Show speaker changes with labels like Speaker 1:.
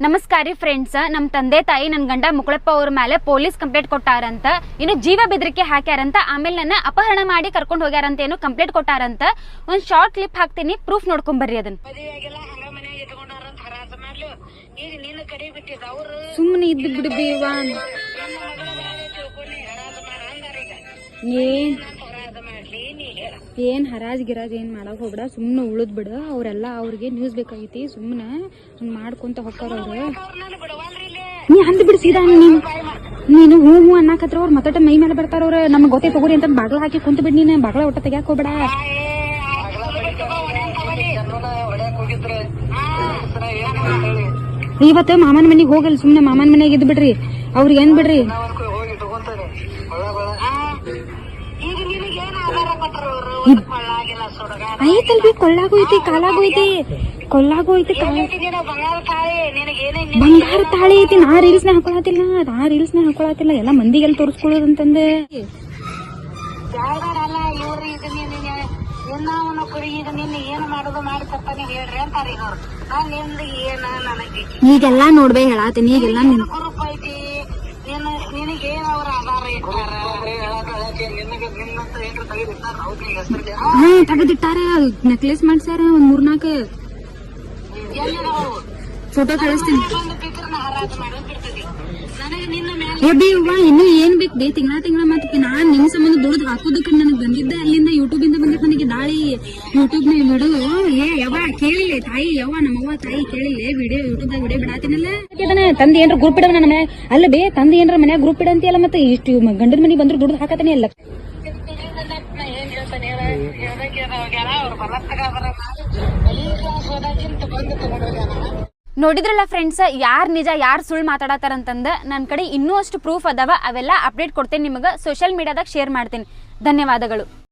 Speaker 1: ನಮಸ್ಕಾರ ಫ್ರೆಂಡ್ಸ್, ನಮ್ಮ ತಂದೆ ತಾಯಿ ನನ್ನ ಗಂಡ ಮುಕಳಪ್ಪ ಅವ್ರ ಮೇಲೆ ಪೊಲೀಸ್ ಕಂಪ್ಲೇಂಟ್ ಕೊಟ್ಟಾರಂತ. ಇನ್ನು ಜೀವ ಬೆದರಿಕೆ ಹಾಕ್ಯಾರಂತ. ಆಮೇಲೆ ನನ್ನ ಅಪಹರಣ ಮಾಡಿ ಕರ್ಕೊಂಡು ಹೋಗ್ಯಾರಂತ ಏನೋ ಕಂಪ್ಲೇಂಟ್ ಕೊಟ್ಟಾರಂತ. ಒಂದು ಶಾರ್ಟ್ ಕ್ಲಿಪ್ ಹಾಕ್ತೀನಿ, ಪ್ರೂಫ್ ನೋಡ್ಕೊಂಡ್ ಬರ್ರಿ ಅದನ್ನ. ಸುಮ್ಮನೆ ಇದ್ದು ಬಿಡು ಬೇವಾ. ಏನ್ ಹರಾಜ್ ಗಿರಾಜ್ ಏನ್ ಮಾಡಕ್ ಹೋಗ್ಬಿಡ, ಸುಮ್ಮನೆ ಉಳಿದ್ ಬಿಡ. ಅವ್ರೆಲ್ಲ ಅವ್ರಿಗೆ ನ್ಯೂಸ್ ಬೇಕಾಗೈತಿ, ಸುಮ್ಮನೆ ಹಂಗ್ ಮಾಡ್ಕೊಂತ ಹೋಗ್ತಾರ ಅವ್ರು. ನೀ ಅಂದ್ ಬಿಡು ಸೀದಾ. ನೀನು ಹೂ ಹೂ ಅನ್ನಕತ್ರ ಅವ್ರು ಮತ್ತಟ ಮೈ ಮೇಲೆ ಬರ್ತಾರ ಅವ್ರ. ನಮ್ಗೆ ಗೊತ್ತೇ ತಗೋರಿ ಅಂತ ಬಾಗ್ಲ ಹಾಕಿ ಕುಂತ ಬಿಡ್. ನೀನ್ ಬಾಗ್ಲ ಒಟ್ಟ ತೆಗ್ಯಾಕ ಹೋಗ್ಬೇಡ. ಇವತ್ತು ಮಾಮನ ಮನಿಗ್ ಹೋಗಲ್, ಸುಮ್ನೆ ಮಾಮನ ಮನೆಯಾಗ ಇದ್ ಬಿಡ್ರಿ. ಅವ್ರಿಗೆ ಏನ್ ಬಿಡ್ರಿ. ಐತಲ್ರಿ, ಕೊಳ್ಳಾಗೂ ಐತಿ, ಕಾಲಾಗೂ ಐತಿ, ಕೊಲ್ಲಾಗೂ ಐತಿ, ಬಂಗಾರ ತಾಳಿ ಐತಿ. ನಾ ರೀಲ್ಸ್ನ ಹಾಕೊಳತಿಲ್ಲ, ಎಲ್ಲ ಮಂದಿಗೆಲ್ಲ ತೋರಿಸ್ಕೊಳ್ಳೋದಂತಂದೆ. ಈಗೆಲ್ಲಾ ನೋಡ್ಬೇ ಹೇಳಾತೀನಿ. ಈಗೆಲ್ಲ ತೆಗೆದಿಟ್ಟಾರ, ನೆಕ್ಲೆಸ್ ಮಾಡ್ಸ್ಯಾರ ಒಂದ್ 3-4 ಫೋಟೋ ಕಳಿಸ್ತೀನಿ. ಇನ್ನು ಏನ್ ಬೇಕು ಬೇ, ತಿಂಗಳ ಮತ್ತೆ ನಾನ್ ನಿಮ್ ಸಂಬಂಧ ದುಡ್ದು ಹಾಕೋದಕ್ಕೆ ನನಗ್ ಬಂದಿದ್ದೆ ಅಲ್ಲಿಂದ, ಯೂಟ್ಯೂಬ್ ಇಂದ ಬಂದಿದ್ದ ನನಗೆ ದಾಳಿ. ಯೂಟ್ಯೂಬ್ ನ ಬಿಡು ಯವ್ವ, ಕೇಳಿಲ್ಲ ತಾಯಿ, ಯವ್ವ ನಮ್ಮವ್ವ ತಾಯಿ ಕೇಳಿಲ್ಲ. ವಿಡಿಯೋ ಯೂಟ್ಯೂಬ್ ದಾಗ ವಿಡಿಯೋ ಬಿಡಾತಿನಲ್ಲ. ತಂದೆ ಏನ್ರ ಗ್ರೂಪ್ ಇಡವ ನನ್ನ ಮನೆ ಅಲ್ಲ ಬೇ. ತಂದೆ ಏನ್ರ ಮನ್ಯಾಗ ಗ್ರೂಪ್ ಇಡಂತಿಯಲ್ಲ, ಮತ್ತೆ ಇಷ್ಟು ಗಂಡನ ಮನಿ ಬಂದ್ರು ದುಡ್ದು ಹಾಕತಾನೆ ಅಲ್ಲ. ನೋಡಿದ್ರಲ್ಲ ಫ್ರೆಂಡ್ಸ್, ಯಾರ್ ನಿಜ ಯಾರ್ ಸುಳ್ಳು ಮಾತಾಡತಾರಂತಂದ. ನನ್ನ ಕಡೆ ಇನ್ನೂ ಅಷ್ಟು ಪ್ರೂಫ್ ಅದಾವ, ಅವೆಲ್ಲ ಅಪ್ಡೇಟ್ ಕೊಡ್ತೇನೆ ನಿಮಗೆ. ಸೋಷಿಯಲ್ ಮೀಡಿಯಾದಾಗ ಶೇರ್ ಮಾಡ್ತೀನಿ. ಧನ್ಯವಾದಗಳು.